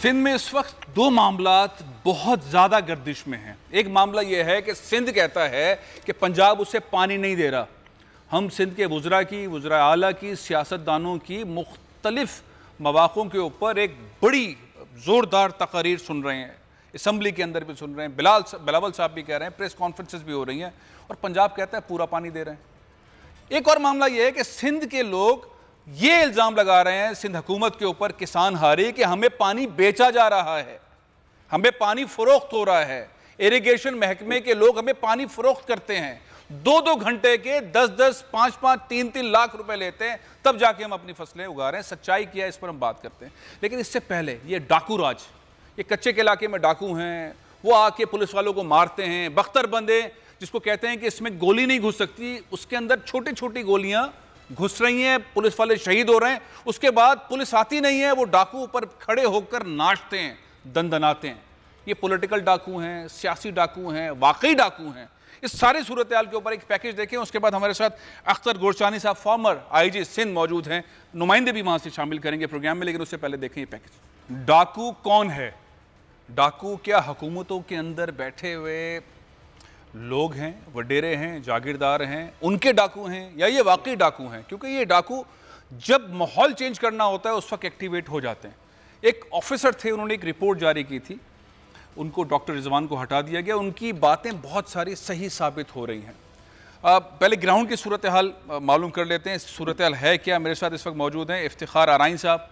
सिंध में इस वक्त दो मामलात बहुत ज़्यादा गर्दिश में हैं। एक मामला यह है कि सिंध कहता है कि पंजाब उसे पानी नहीं दे रहा। हम सिंध के वज़रा की, वज़रा आला की, सियासतदानों की मुख्तलिफ मवाक़ों के ऊपर एक बड़ी ज़ोरदार तकारीर सुन रहे हैं, असम्बली के अंदर भी सुन रहे हैं, बिलावल साहब भी कह रहे हैं, प्रेस कॉन्फ्रेंसेस भी हो रही हैं, और पंजाब कहता है पूरा पानी दे रहे हैं। एक और मामला यह है कि सिंध के लोग ये इल्ज़ाम लगा रहे हैं सिंध हुकूमत के ऊपर, किसान हारी, कि हमें पानी बेचा जा रहा है, हमें पानी फरोख्त हो रहा है, इरिगेशन महकमे के लोग हमें पानी फरोख्त करते हैं, 2-2 घंटे के 10-10, 5-5, 3-3 लाख रुपए लेते हैं, तब जाके हम अपनी फसलें उगा रहे हैं। सच्चाई क्या है इस पर हम बात करते हैं। लेकिन इससे पहले ये डाकू राज, ये कच्चे के इलाके में डाकू हैं, वो आके पुलिस वालों को मारते हैं। बख्तरबंदे जिसको कहते हैं कि इसमें गोली नहीं घुस सकती, उसके अंदर छोटी छोटी गोलियां घुस रही हैं, पुलिस वाले शहीद हो रहे हैं। उसके बाद पुलिस आती नहीं है, वो डाकू ऊपर खड़े होकर नाचते हैं, दंदनाते हैं। ये पॉलिटिकल डाकू हैं, सियासी डाकू हैं, वाकई डाकू हैं। इस सारी सूरत हाल के ऊपर एक पैकेज देखें। उसके बाद हमारे साथ अख्तर गोरचानी साहब, फॉर्मर आईजी सिंध, मौजूद हैं, नुमाइंदे भी वहां से शामिल करेंगे प्रोग्राम में। लेकिन उससे पहले देखें ये पैकेज। डाकू कौन है? डाकू क्या हुकूमतों के अंदर बैठे हुए लोग हैं, वडेरे हैं, जागीरदार हैं, उनके डाकू हैं, या ये वाकई डाकू हैं? क्योंकि ये डाकू जब माहौल चेंज करना होता है उस वक्त एक्टिवेट हो जाते हैं। एक ऑफिसर थे, उन्होंने एक रिपोर्ट जारी की थी, उनको डॉक्टर रिजवान को हटा दिया गया। उनकी बातें बहुत सारी सही साबित हो रही हैं। पहले ग्राउंड की सूरत हाल मालूम कर लेते हैं, सूरत हाल है क्या। मेरे साथ इस वक्त मौजूद हैं इफ्तिखार आराइन साहब,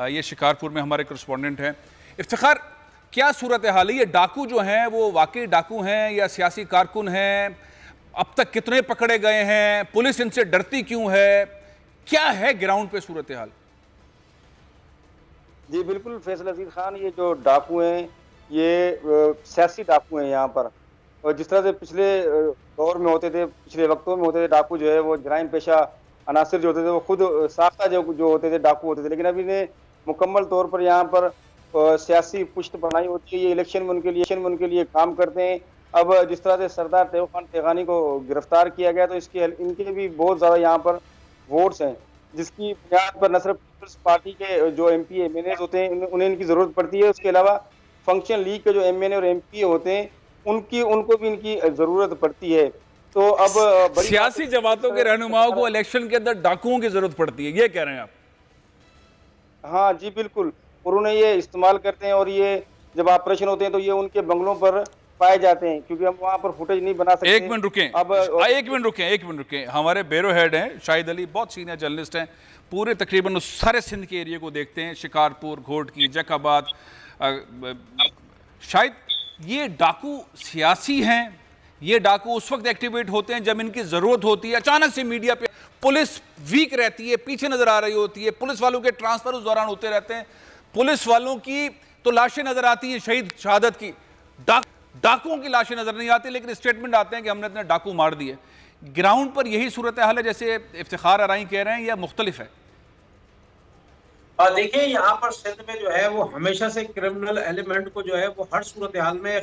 ये शिकारपुर में हमारे करस्पॉन्डेंट हैं। इफ्तिखार, क्या सूरत हाल है? ये डाकू जो हैं वो वाकई डाकू हैं या सियासी कारकुन हैं? अब तक कितने पकड़े गए हैं? पुलिस इनसे डरती क्यों है? क्या है ग्राउंड पे सूरत हाल? जी बिल्कुल फैसल अजीज खान, ये जो डाकू हैं ये सियासी डाकू हैं यहाँ पर। और जिस तरह से पिछले दौर में होते थे, पिछले वक्तों में होते थे, डाकू जो है वो जराइम पेशा अनासिर जो होते थे वो खुद साख्ता जो होते थे डाकू होते थे। लेकिन अभी ने मुकम्मल तौर पर यहाँ पर सियासी पुष्ट बनाई होती है। ये इलेक्शन में उनके लिए काम करते हैं। अब जिस तरह से सरदार तैयब खान तेगानी को गिरफ्तार किया गया, तो इनके भी बहुत ज़्यादा यहाँ पर वोट्स हैं, जिसकी बुनियाद पर न सिर्फ पीपल्स पार्टी के जो MP MNAs होते हैं उन्हें इनकी ज़रूरत पड़ती है, उसके अलावा फंक्शन लीग के जो MNA और MP होते हैं उनको भी इनकी ज़रूरत पड़ती है। तो अब सियासी जमातों के रहनुमाओं को इलेक्शन के अंदर डाकुओं की ज़रूरत पड़ती है, ये कह रहे हैं आप? हाँ जी बिल्कुल, और उन्हें ये इस्तेमाल करते हैं, और ये जब ऑपरेशन होते हैं तो ये उनके बंगलों पर पाए जाते हैं, क्योंकि हम वहाँ पर फुटेज नहीं बना सकते। एक मिनट रुकें, अब एक मिनट रुकें। हमारे ब्यूरो हेड हैं शाहिद अली, बहुत सीनियर जर्नलिस्ट हैं, पूरे तकरीबन उस सारे सिंध के एरिया को देखते हैं, शिकारपुर, घोटकी, जैकाबाद। शायद ये डाकू सियासी हैं, ये डाकू उस वक्त एक्टिवेट होते हैं जब इनकी ज़रूरत होती है। अचानक से मीडिया पे पुलिस वीक रहती है, पीछे नज़र आ रही होती है, पुलिस वालों के ट्रांसफर उस दौरान होते रहते हैं, पुलिस वालों की तो लाशें नज़र आती हैं शहीद शहादत की, डाकुओं की लाशें नज़र नहीं आती, लेकिन स्टेटमेंट आते हैं कि हमने इतने डाकू मार दिए। ग्राउंड पर यही सूरत हाल है जैसे इफ्तिखार आराई कह रहे हैं, या मुख्तलिफ है? देखिए, यहाँ पर सिंध में जो है वो हमेशा से क्रिमिनल एलिमेंट को जो है वो हर सूरत हाल में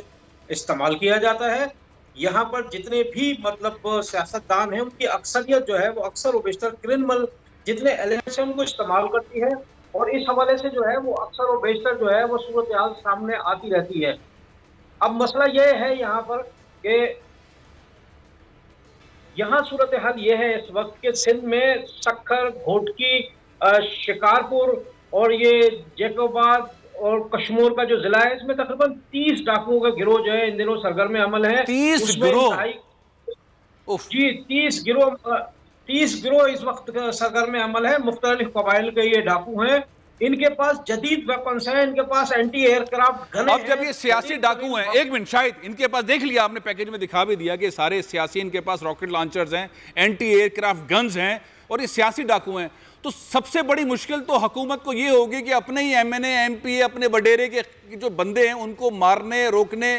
इस्तेमाल किया जाता है। यहाँ पर जितने भी मतलब सियासतदान हैं उनकी अक्सरियत जो है वो अक्सर और बेशतर क्रिमिनल जितने एलिमेंट्स हैं उनको इस्तेमाल करती है, और इस हवाले से जो है वो अक्सर और बेशतर जो है वो सूरत हाल सामने आती रहती है। अब मसला ये है यहाँ पर कि यहाँ सूरत हाल ये है इस वक्त के सिंध में सक्खर, घोटकी, शिकारपुर और ये जैकोबाद और कश्मीर का जो जिला है, इसमें तकरीबन 30 डाकुओं का गिरोह जो है इन दिनों सरगर्म अमल है। 30 गिरोह? जी 30 गिरोह इस वक्त सरगर्म अमल है। मुख्तलिफ कबाइल के ये डाकू हैं, इनके पास जदीद वेपन्स हैं, इनके पास एंटी एयरक्राफ्ट गन। अब जब ये सियासी डाकू हैं, एक मिनट, शायद इनके पास देख लिया आपने, पैकेज में दिखा भी दिया कि सारे सियासी, इनके पास रॉकेट लॉन्चर्स हैं, एंटी एयरक्राफ्ट गन्स हैं और ये सियासी डाकू हैं, तो सबसे बड़ी मुश्किल तो हुकूमत को ये होगी कि अपने ही एमएनए एमपी अपने वडेरे के जो बंदे हैं उनको मारने रोकने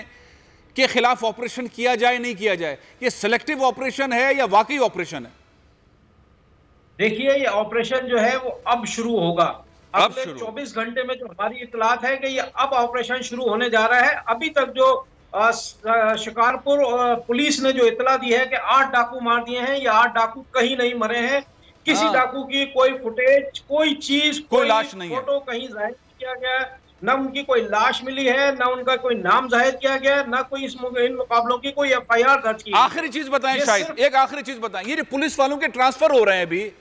के खिलाफ ऑपरेशन किया जाए नहीं किया जाए। ये सिलेक्टिव ऑपरेशन है या वाकई ऑपरेशन है? देखिए, ये ऑपरेशन जो है वो अब शुरू होगा। अब अगले 24 घंटे में जो हमारी इतलात है कि ये अब ऑपरेशन शुरू होने जा रहा है। अभी तक जो शिकारपुर पुलिस ने जो इतला दी है कि 8 डाकू मार दिए हैं, ये 8 डाकू कहीं नहीं मरे हैं। किसी डाकू की कोई फुटेज, कोई चीज, कोई लाश नहीं, फोटो कहीं जाहिर नहीं किया गया, न उनकी कोई लाश मिली है, न उनका कोई नाम जाहिर किया गया, न कोई इन मुकाबलों की कोई FIR दर्ज की। आखिरी चीज बताएं, शायद एक आखिरी चीज बताएं, ये जो पुलिस वालों के ट्रांसफर हो रहे हैं, अभी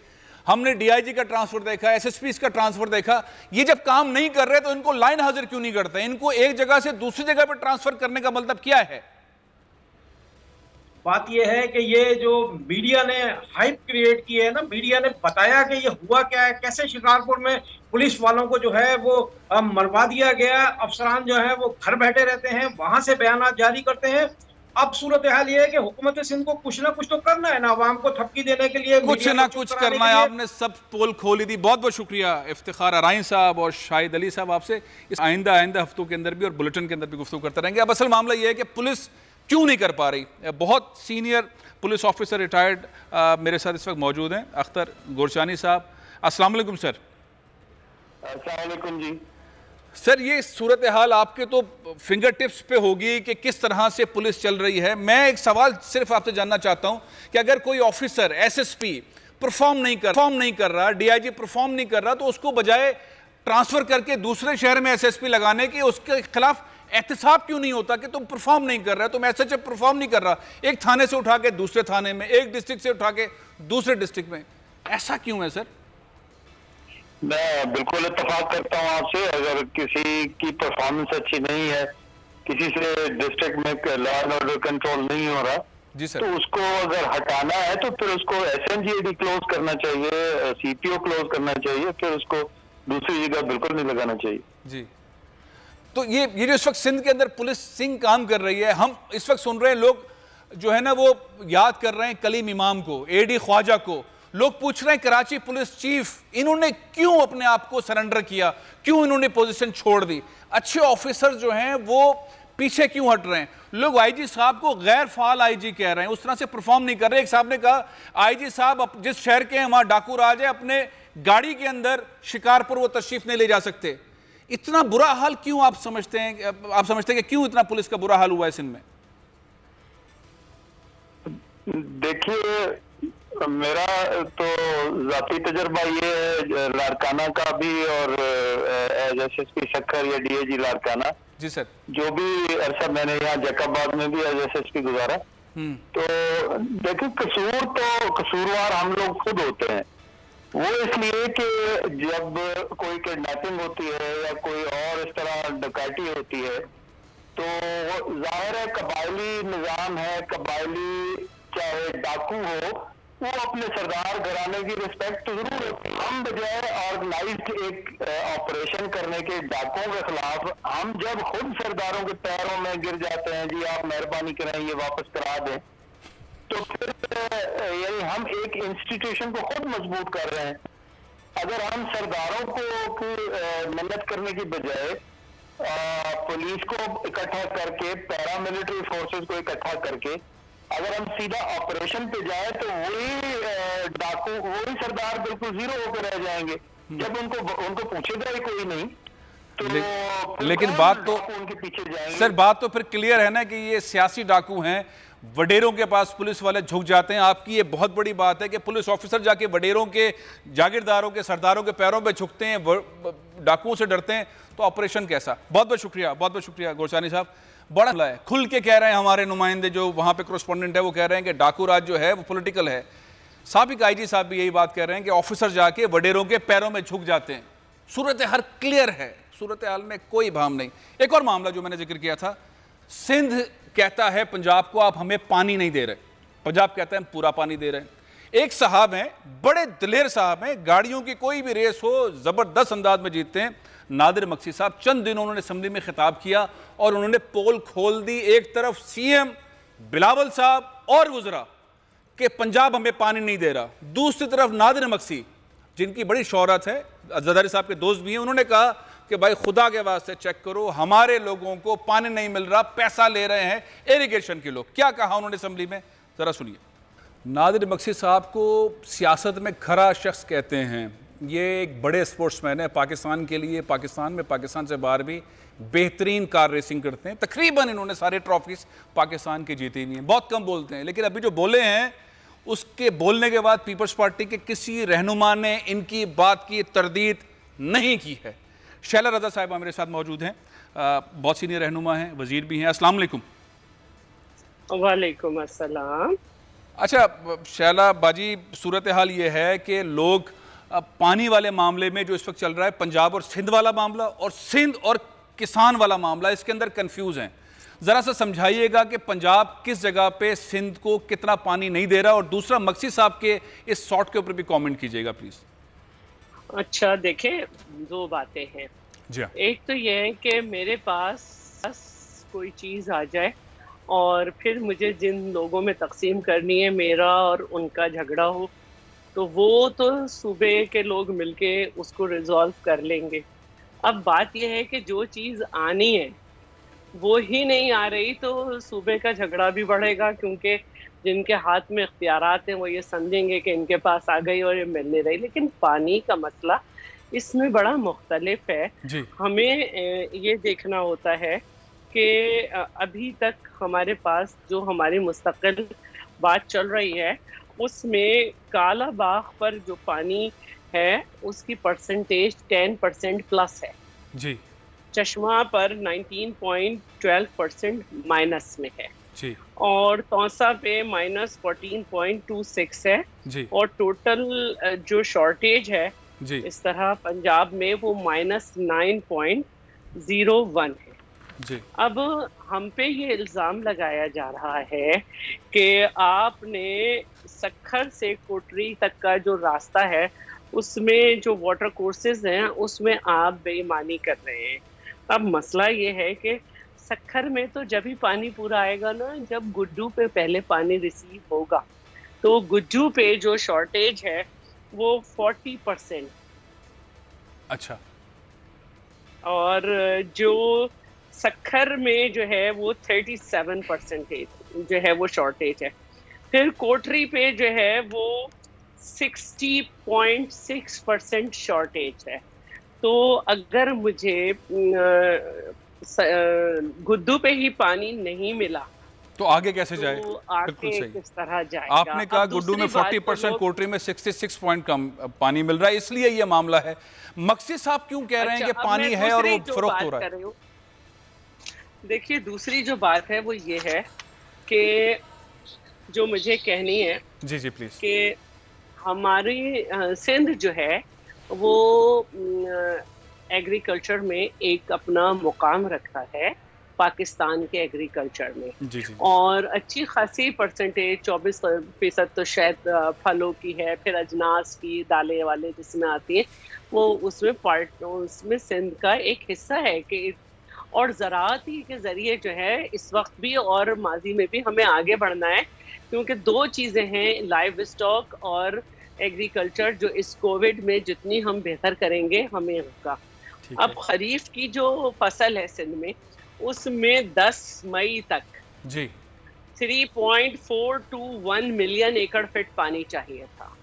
हमने DIG का ट्रांसफर देखा, SSP का ट्रांसफर देखा, ये जब काम नहीं कर रहे तो इनको लाइन हाजिर क्यों नहीं करते? इनको एक जगह से दूसरी जगह पर ट्रांसफर करने का मतलब क्या है? बात यह है कि ये जो मीडिया ने हाइप क्रिएट की है ना, मीडिया ने बताया कि ये हुआ क्या है, कैसे शिकारपुर में पुलिस वालों को जो है वो मरवा दिया गया, अफसरान जो है वो घर बैठे रहते हैं, वहां से बयानात जारी करते हैं। अब सूरत हाल ये है कि हुकूमत सिंध को कुछ ना कुछ तो करना है ना, आवाम को थपकी देने के लिए कुछ ना कुछ करना है। आपने सब पोल खोली दी, बहुत बहुत शुक्रिया इफ्तिखार अराइन साहब और शाहिद अली साहब। आपसे इस आइंदा हफ्तों के अंदर भी और बुलेटिन के अंदर भी गुफ्तगू करते रहेंगे। अब असल मामला ये है कि पुलिस क्यों नहीं कर पा रही। बहुत सीनियर पुलिस ऑफिसर रिटायर्ड मेरे साथ इस वक्त मौजूद हैं, अख्तर गोरचानी साहब। अस्सलाम वालेकुम सर। अस्सलाम वालेकुम जी। सर, ये सूरत हाल आपके तो फिंगर टिप्स पे होगी कि किस तरह से पुलिस चल रही है। मैं एक सवाल सिर्फ आपसे जानना चाहता हूं कि अगर कोई ऑफिसर SSP परफॉर्म नहीं कर रहा, DIG परफॉर्म नहीं कर रहा, तो उसको बजाय ट्रांसफर करके दूसरे शहर में SSP लगाने के उसके खिलाफ एहतसाब क्यों नहीं होता कि तुम परफॉर्म नहीं कर रहे, तुम SHF परफॉर्म नहीं कर रहा, एक थाने से उठा के दूसरे थाने में, एक डिस्ट्रिक्ट से उठा के दूसरे डिस्ट्रिक्ट में, ऐसा क्यों है सर? मैं बिल्कुल इत्तेफाक करता हूँ आपसे। अगर किसी की परफॉर्मेंस अच्छी नहीं है, किसी से डिस्ट्रिक्ट में लॉ एंड ऑर्डर कंट्रोल नहीं हो रहा जी सर, तो उसको अगर हटाना है तो फिर उसको SNGAD क्लोज करना चाहिए, CPO क्लोज करना चाहिए, फिर उसको दूसरी जगह बिल्कुल नहीं लगाना चाहिए जी। तो ये जो इस वक्त सिंध के अंदर पुलिस सिंह काम कर रही है, हम इस वक्त सुन रहे हैं, लोग जो है ना वो याद कर रहे हैं कलीम इमाम को, AD ख्वाजा को। लोग पूछ रहे हैं कराची पुलिस चीफ इन्होंने क्यों अपने आप को सरेंडर किया, क्यों इन्होंने पोजीशन छोड़ दी? अच्छे ऑफिसर जो हैं वो पीछे क्यों हट रहे हैं? लोग IG साहब को गैर फाल IG कह रहे हैं, उस तरह से परफॉर्म नहीं कर रहे। एक साहब ने कहा IG साहब जिस शहर के हैं वहां डाकू राज है, अपने गाड़ी के अंदर शिकारपुर वो तशरीफ नहीं ले जा सकते। इतना बुरा हाल क्यों आप समझते हैं कि क्यों इतना पुलिस का बुरा हाल हुआ है सिंध में? देखिए, मेरा तो जाती तजर्बा ये है लारकाना का भी और SSP सक्खर या DIG लारकाना जी सर, जो भी अरसा मैंने यहाँ जैकबाद में भी SSP गुजारा, तो देखिए कसूरवार हम लोग खुद होते हैं। वो इसलिए कि जब कोई किडनैपिंग होती है या कोई और इस तरह डकैती होती है तो जाहिर है कबायली निज़ाम है, कबायली चाहे डाकू हो, वो अपने सरदार घराने की रिस्पेक्ट तो जरूर होती है। हम बजाय ऑर्गेनाइज्ड एक ऑपरेशन करने के डाकुओं के खिलाफ हम जब खुद सरदारों के पैरों में गिर जाते हैं, जी आप मेहरबानी करें ये वापस करा दें, तो फिर यानी हम एक इंस्टीट्यूशन को खुद मजबूत कर रहे हैं। अगर हम सरदारों को मन्नत करने की बजाय पुलिस को इकट्ठा करके, पैरामिलिट्री फोर्सेस को इकट्ठा करके अगर हम सीधा ऑपरेशन पे जाए तो वही डाकू, वही सरदार बिल्कुल जीरो होकर रह जाएंगे। जब उनको पूछेगा ही कोई नहीं तो लेकिन बात तो उनके पीछे जाएंगे। सर बात तो फिर क्लियर है ना कि ये सियासी डाकू हैं, वडेरों के पास पुलिस वाले झुक जाते हैं। आपकी ये बहुत बड़ी बात है कि पुलिस ऑफिसर जाके वडेरों के, जागीरदारों के, सरदारों के पैरों पे झुकते हैं, डाकुओं से डरते हैं, तो ऑपरेशन कैसा? बहुत बहुत शुक्रिया गोरचानी साहब। बड़ा है, खुल के कह रहे हैं हमारे नुमाइंदे जो वहाँ पे कॉरेस्पोंडेंट है, वो कह रहे हैं कि डाकू राज जो है वो पॉलिटिकल है। साबिक IG साहब भी यही बात कह रहे हैं कि ऑफिसर जाके वडेरों के पैरों में झुक जाते हैं। सूरत हाल क्लियर है, सूरत हाल में कोई भाम नहीं। एक और मामला जो मैंने जिक्र किया था, सिंध कहता है पंजाब को आप हमें पानी नहीं दे रहे, पंजाब कहता है हम पूरा पानी दे रहे हैं। एक साहब हैं, बड़े दिलेर साहब हैं, गाड़ियों की कोई भी रेस हो जबरदस्त अंदाज में जीतते हैं। नादिर मक्सी साहब चंद दिनों उन्होंने असेंबली में खिताब किया और उन्होंने पोल खोल दी। एक तरफ सीएम बिलावल साहब और वुज़रा कि पंजाब हमें पानी नहीं दे रहा, दूसरी तरफ नादिर मक्सी जिनकी बड़ी शोहरत है, जरदारी साहब के दोस्त भी हैं, उन्होंने कहा कि भाई खुदा के वास्ते चेक करो, हमारे लोगों को पानी नहीं मिल रहा, पैसा ले रहे हैं इरिगेशन के लोग। क्या कहा उन्होंने असेंबली में, जरा सुनिए। नादिर मक्सी साहब को सियासत में खरा शख्स कहते हैं। ये एक बड़े स्पोर्ट्समैन है पाकिस्तान के लिए, पाकिस्तान में, पाकिस्तान से बाहर भी बेहतरीन कार रेसिंग करते हैं। तकरीबन इन्होंने सारे ट्रॉफीज पाकिस्तान की जीती हुई हैं, बहुत कम बोलते हैं, लेकिन अभी जो बोले हैं उसके बोलने के बाद पीपल्स पार्टी के किसी रहनुमा ने इनकी बात की तरदीद नहीं की है। शैला रजा साहिबा मेरे साथ मौजूद हैं, बहुत सीनियर रहनुमा हैं, वजीर भी हैं। अस्सलाम वालेकुम। वालेकुम अस्सलाम। अच्छा शैला बाजी, सूरत हाल ये है कि लोग पानी वाले मामले में जो इस वक्त चल रहा है, पंजाब और सिंध वाला मामला और सिंध और किसान वाला मामला, इसके अंदर कंफ्यूज हैं। ज़रा सा समझाइएगा कि पंजाब किस जगह पे सिंध को कितना पानी नहीं दे रहा, और दूसरा मक्सी साहब के इस शॉट के ऊपर भी कमेंट कीजिएगा प्लीज़। अच्छा देखें, दो बातें हैं जी। एक तो ये है कि मेरे पास कोई चीज़ आ जाए और फिर मुझे जिन लोगों में तकसीम करनी है, मेरा और उनका झगड़ा हो, तो वो तो सूबे के लोग मिलके उसको रिजॉल्व कर लेंगे। अब बात यह है कि जो चीज़ आनी है वो ही नहीं आ रही, तो सूबे का झगड़ा भी बढ़ेगा, क्योंकि जिनके हाथ में इख्तियारात हैं वो ये समझेंगे कि इनके पास आ गई और ये मिल नहीं रही। लेकिन पानी का मसला इसमें बड़ा मुख्तलिफ है। हमें ये देखना होता है कि अभी तक हमारे पास जो हमारी मुस्तकिल बात चल रही है उसमें काला बाग पर जो पानी है उसकी परसेंटेज 10% प्लस है जी। चश्मा पर 19.12% माइनस में है जी, और तौसा पे -14.26 है जी। और टोटल जो शॉर्टेज है जी इस तरह पंजाब में वो -9.01 है जी। अब हम पे ये इल्ज़ाम लगाया जा रहा है कि आपने सक्खर से कोटरी तक का जो रास्ता है उसमें जो वाटर कोर्सेज हैं उसमें आप बेईमानी कर रहे हैं। अब मसला ये है कि सक्खर में तो जब ही पानी पूरा आएगा ना, जब गुड्डू पे पहले पानी रिसीव होगा, तो गुड्डू पे जो शॉर्टेज है वो 40%। अच्छा। और जो सक्खर में जो है वो 37% जो है वो शॉर्टेज है। फिर कोटरी पे जो है वो 60.6% शॉर्टेज है। तो अगर मुझे गुड्डू पे ही पानी नहीं मिला तो आगे कैसे जाए? तो आगे किस तरह जाएगा? आपने कहा गुड्डू में 40%, कोटरी में 66 पॉइंट कम पानी मिल रहा है, इसलिए ये मामला है। मक्सी साहब क्यों कह रहे हैं कि पानी है और वो फरोख्त हो रहा है? देखिए, दूसरी जो बात है वो ये है कि जो मुझे कहनी है जी जी प्लीज, कि हमारी सिंध जो है वो एग्रीकल्चर में एक अपना मुकाम रखा है पाकिस्तान के एग्रीकल्चर में जी जी। और अच्छी खासी परसेंटेज 24% तो शायद फलों की है, फिर अजनास की, दालें वाले जिसमें आती है वो उसमें सिंध का एक हिस्सा है कि और ज़राअती के ज़रिए जो है इस वक्त भी और माजी में भी हमें आगे बढ़ना है, क्योंकि दो चीज़ें हैं, लाइव स्टॉक और एग्रीकल्चर, जो इस कोविड में जितनी हम बेहतर करेंगे हमें होगा। अब खरीफ की जो फसल है सिंध में उसमें 10 मई तक जी 3.421 मिलियन एकड़ फीट पानी चाहिए था।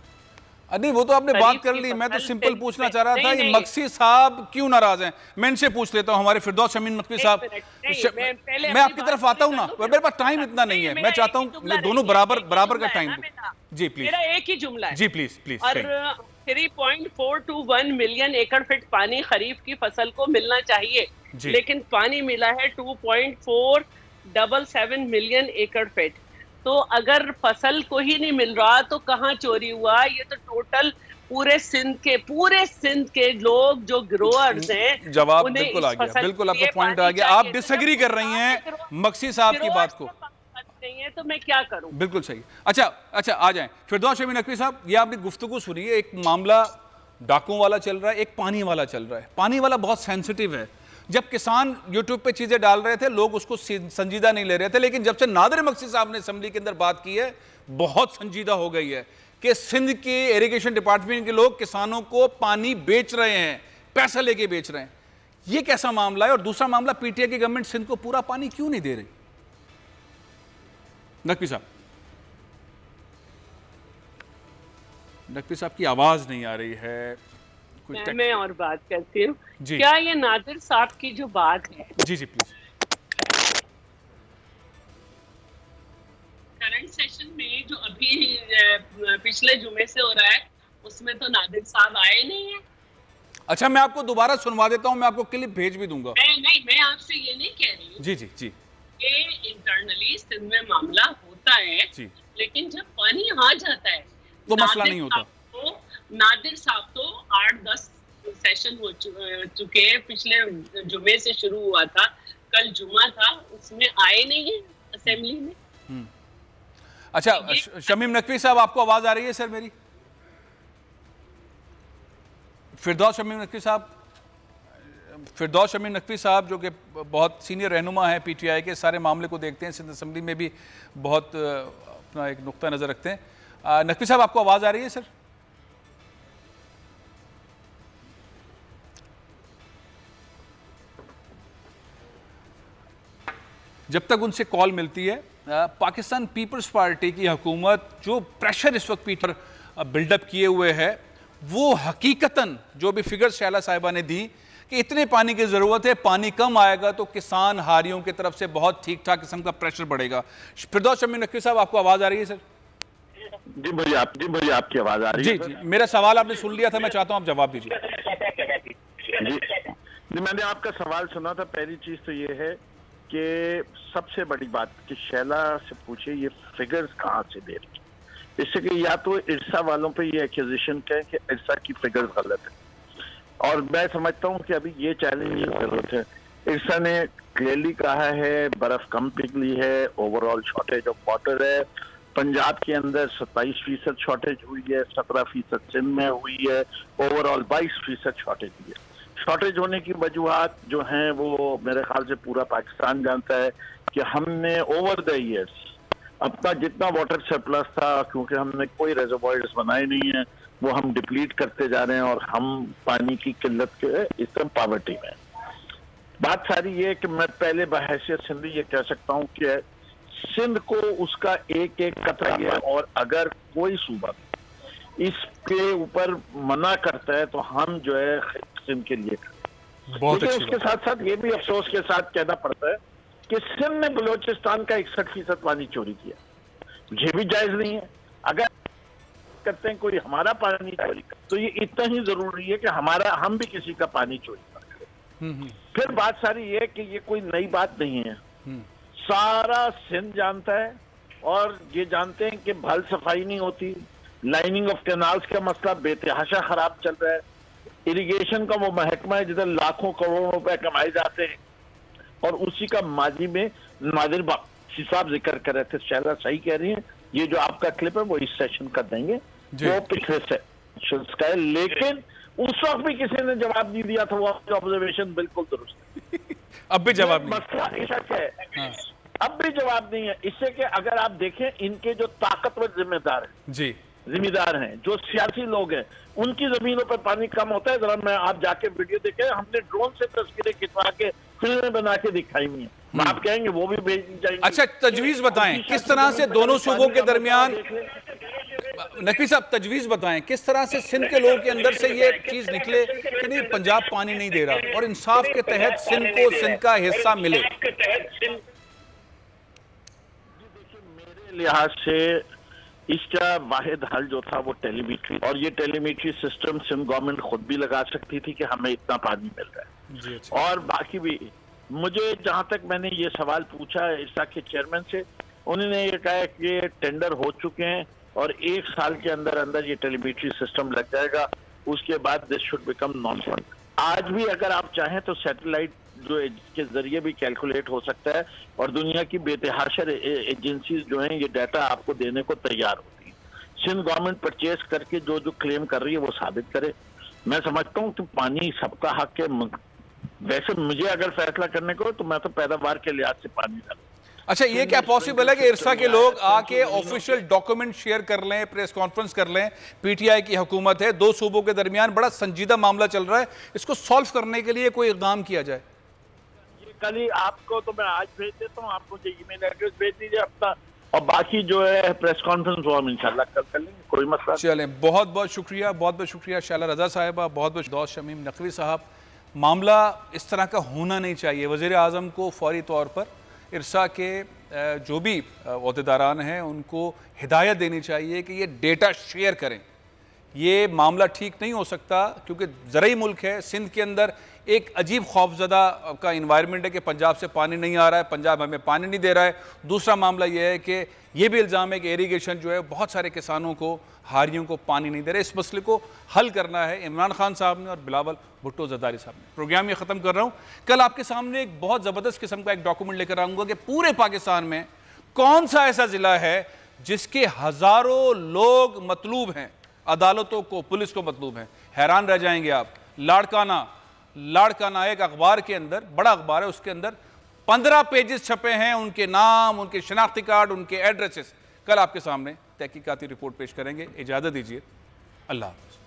नहीं, वो तो आपने बात कर ली। मैं तो सिंपल पूछना चाह रहा था, ये मक्सी साहब क्यों नाराज हैं? मैं इनसे पूछ लेता हूँ, हमारे फिरदौस शमीन मक्सी साहब। मैं आपकी तरफ आता हूँ ना, मेरे पास टाइम इतना नहीं है, मैं चाहता हूँ दोनों बराबर का टाइम जी प्लीज। मेरा एक ही जुमला है जी प्लीज प्लीज। और 3.421 मिलियन एकड़ फीट पानी खरीफ की फसल को मिलना चाहिए, लेकिन पानी मिला है 2.477 मिलियन एकड़ फीट। तो अगर फसल को ही नहीं मिल रहा तो कहाँ चोरी हुआ? ये तो टोटल पूरे सिंध के लोग जो ग्रोअर्स हैं, जवाब बिल्कुल आ गया, बिल्कुल आपका पॉइंट आ गया। आप डिसएग्री कर रही हैं मक्सी साहब की बात को। नहीं है तो मैं क्या करूं? बिल्कुल सही। अच्छा आ जाएं फिरदौस शमी नकवी साहब, ये आपने गुफ्तगू सुनी है, एक मामला डाकुओं वाला चल रहा है, एक पानी वाला चल रहा है। पानी वाला बहुत सेंसिटिव है। जब किसान यूट्यूब पे चीजें डाल रहे थे लोग उसको संजीदा नहीं ले रहे थे, लेकिन जब से नादिर मक्सी साहब ने असेंबली के अंदर बात की है बहुत संजीदा हो गई है कि सिंध के इरिगेशन डिपार्टमेंट के लोग किसानों को पानी बेच रहे हैं, पैसा लेके बेच रहे हैं। ये कैसा मामला है? और दूसरा मामला, पीटीआई की गवर्नमेंट सिंध को पूरा पानी क्यों नहीं दे रही? नकवी साहब की आवाज नहीं आ रही है। मैं और बात करती हूँ। क्या ये नादिर साहब की जो बात है, जी प्लीज, करंट सेशन में जो अभी पिछले जुमे से हो रहा है उसमें तो नादिर साहब आए नहीं है। अच्छा, मैं आपको दोबारा सुनवा देता हूँ, मैं आपको क्लिप भेज भी दूंगा। नहीं, मैं आपसे ये नहीं कह रही हूँ। जी ये इंटरनली सिंध में मामला होता है जी, लेकिन जब पानी आ जाता है तो मसला नहीं होता। नादिर साहब तो 8-10 सेशन हो चुके हैं, पिछले जुमे से शुरू हुआ था, कल जुमा था, उसमें आए नहीं है असेंबली में। अच्छा, शमीम नकवी साहब आपको आवाज आ रही है सर मेरी? फिरदौस शमीम नकवी साहब जो कि बहुत सीनियर रहनुमा है पीटीआई के, सारे मामले को देखते हैं, सिंध असेंबली में भी बहुत अपना एक नुक्ता नज़र रखते हैं। नकवी साहब आपको आवाज़ आ रही है सर? जब तक उनसे कॉल मिलती है, पाकिस्तान पीपल्स पार्टी की हुकूमत जो प्रेशर इस वक्त पीठ पर बिल्डअप किए हुए है, वो हकीकतन जो भी फिगर शैला साहिबा ने दी कि इतने पानी की ज़रूरत है, पानी कम आएगा तो किसान हारियों की तरफ से बहुत ठीक ठाक किस्म का प्रेशर बढ़ेगा। फिरदौस शमी नकवी साहब आपको आवाज़ आ रही है सर? जी भैया, आपकी आवाज़ आ रही है? जी, मेरा सवाल आपने सुन लिया था, मैं चाहता हूँ आप जवाब दीजिए। जी, मैंने आपका सवाल सुना था। पहली चीज़ तो ये है कि सबसे बड़ी बात कि शैला से पूछे ये फिगर्स कहाँ से दे रही, इससे कि या तो इरसा वालों पे ये एक्यूजेशन कहें कि इरसा की फिगर्स गलत है, और मैं समझता हूँ कि अभी ये चैलेंज की जरूरत है। इरसा ने क्लियरली कहा है बर्फ कम पिघली है, ओवरऑल शॉर्टेज ऑफ वाटर है, पंजाब के अंदर 27% शॉर्टेज हुई है, 17% सिंध में हुई है, ओवरऑल 22% शॉर्टेज हुई है। शॉर्टेज होने की वजूहत जो हैं वो मेरे ख्याल से पूरा पाकिस्तान जानता है कि हमने ओवर द ईयर्स अपना जितना वाटर सरप्लस था, क्योंकि हमने कोई रिजर्वॉयर्स बनाए नहीं है, वो हम डिप्लीट करते जा रहे हैं और हम पानी की किल्लत के इस तरह पॉवर्टी में। बात सारी ये कि मैं पहले बहैसियत सिंधी ये कह सकता हूँ कि सिंध को उसका एक एक कतरा है, और अगर कोई सूबा इसके ऊपर मना करता है तो हम जो है सिंध के लिए बहुत अच्छी। उसके साथ साथ ये भी अफसोस के साथ कहना पड़ता है कि सिंध ने बलोचिस्तान का 61% पानी चोरी किया। ये भी जायज नहीं है। अगर करते हैं कोई हमारा पानी चोरी कर, तो ये इतना ही जरूरी है कि हम भी किसी का पानी चोरी ना करें। फिर बात सारी ये कि ये कोई नई बात नहीं है, सारा सिंध जानता है, और ये जानते हैं कि भल सफाई नहीं होती, लाइनिंग ऑफ कैनाल्स का मसला बेतहाशा खराब चल रहा है, इरिगेशन का वो महकमा है जिधर लाखों करोड़ों रुपए कमाए जाते हैं, और उसी का माजी में नादिर साहब जिक्र कर रहे थे। शैला सही कह रही है, ये जो आपका क्लिप है वो इस सेशन का देंगे, वो पिछले सेशन का है, लेकिन उस वक्त भी किसी ने जवाब नहीं दिया था, वो आपकी ऑब्जर्वेशन बिल्कुल दुरुस्त है। अब भी जवाब नहीं, मसला शक है। हाँ। अब भी जवाब नहीं है। इससे कि अगर आप देखें इनके जो ताकतवर जिम्मेदार हैं, जो सियासी लोग हैं, उनकी जमीनों पर पानी कम होता है। जरा मैं आप जाके वीडियो देखें, हमने ड्रोन से तस्वीरें खिंचवा के फिल्में बना के दिखाई हुई हैं, आप कहेंगे वो भी भेजी जाएंगी। अच्छा, तजवीज बताएं किस तरह से दोनों सूबों के दरमियान, नकवी साहब तजवीज बताएं किस तरह से सिंध के लोगों के अंदर से ये चीज निकले कि नहीं पंजाब पानी नहीं दे रहा, और इंसाफ के तहत सिंध को सिंध का हिस्सा मिले। मेरे लिहाज से इसका वाहिद हल जो था वो टेलीमेट्री, और ये टेलीमेट्री सिस्टम सिंध गवर्नमेंट खुद भी लगा सकती थी कि हमें इतना पानी मिल रहा है। और बाकी भी मुझे जहां तक मैंने ये सवाल पूछा इरसा के चेयरमैन से, उन्होंने ये कहा कि टेंडर हो चुके हैं और 1 साल के अंदर अंदर ये टेलीमेट्री सिस्टम लग जाएगा, उसके बाद this should become non fund. आज भी अगर आप चाहें तो सैटेलाइट जो के जरिए भी कैलकुलेट हो सकता है, और दुनिया की बेतहाशर एजेंसीज जो हैं ये डाटा आपको देने को तैयार होती है। सिंध गवर्नमेंट परचेज करके जो जो क्लेम कर रही है वो साबित करे। मैं समझता हूँ कि पानी सबका हक है। वैसे मुझे अगर फैसला करने को तो मैं तो पैदावार के लिहाज से पानी डालूं। अच्छा, ये क्या पॉसिबल है कि इरसा के लोग आके ऑफिशियल डॉक्यूमेंट शेयर कर लें, प्रेस कॉन्फ्रेंस कर लें? पीटीआई की हुकूमत है, दो सूबों के दरमियान बड़ा संजीदा मामला चल रहा है, इसको सॉल्व करने के लिए कोई इक़दाम किया जाए? ये कल ही आपको तो मैं आज भेज देता हूँ, आप मुझे ईमेल एड्रेस भेज दीजिए अपना, और बाकी जो है प्रेस कॉन्फ्रेंस वो हम इंशाल्लाह कल कर लेंगे, कोई मसला। चलें, बहुत बहुत शुक्रिया, बहुत बहुत शुक्रिया शैला रजा साहिबा, बहुत बहुत दौद शमीम नकवी साहब। मामला इस तरह का होना नहीं चाहिए। वज़ीर आज़म को फौरी तौर पर इरसा के जो भी ओहदेदारान हैं उनको हिदायत देनी चाहिए कि ये डेटा शेयर करें। ये मामला ठीक नहीं हो सकता क्योंकि ज़रई मुल्क है। सिंध के अंदर एक अजीब खौफजदा का इन्वायरमेंट है कि पंजाब से पानी नहीं आ रहा है, पंजाब हमें पानी नहीं दे रहा है। दूसरा मामला ये है कि ये भी इल्ज़ाम है कि इरीगेशन जो है बहुत सारे किसानों को, हारियों को पानी नहीं दे रहे। इस मसले को हल करना है इमरान खान साहब ने और बिलावल भुट्टो ज़रदारी साहब ने। प्रोग्राम ये ख़त्म कर रहा हूँ। कल आपके सामने एक बहुत ज़बरदस्त किस्म का एक डॉक्यूमेंट लेकर आऊँगा कि पूरे पाकिस्तान में कौन सा ऐसा ज़िला है जिसके हज़ारों लोग मतलूब हैं, अदालतों को, पुलिस को मतलूब हैं। हैरान रह जाएंगे आप। लाड़काना एक अखबार के अंदर, बड़ा अखबार है, उसके अंदर 15 पेजेस छपे हैं, उनके नाम, उनके शनाख्ती कार्ड, उनके एड्रेसेस। कल आपके सामने तहकीकाती रिपोर्ट पेश करेंगे। इजाज़त दीजिए, अल्लाह हाफ़िज़।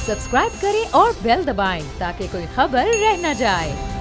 सब्सक्राइब करें और बेल दबाएं ताकि कोई खबर रह न जाए।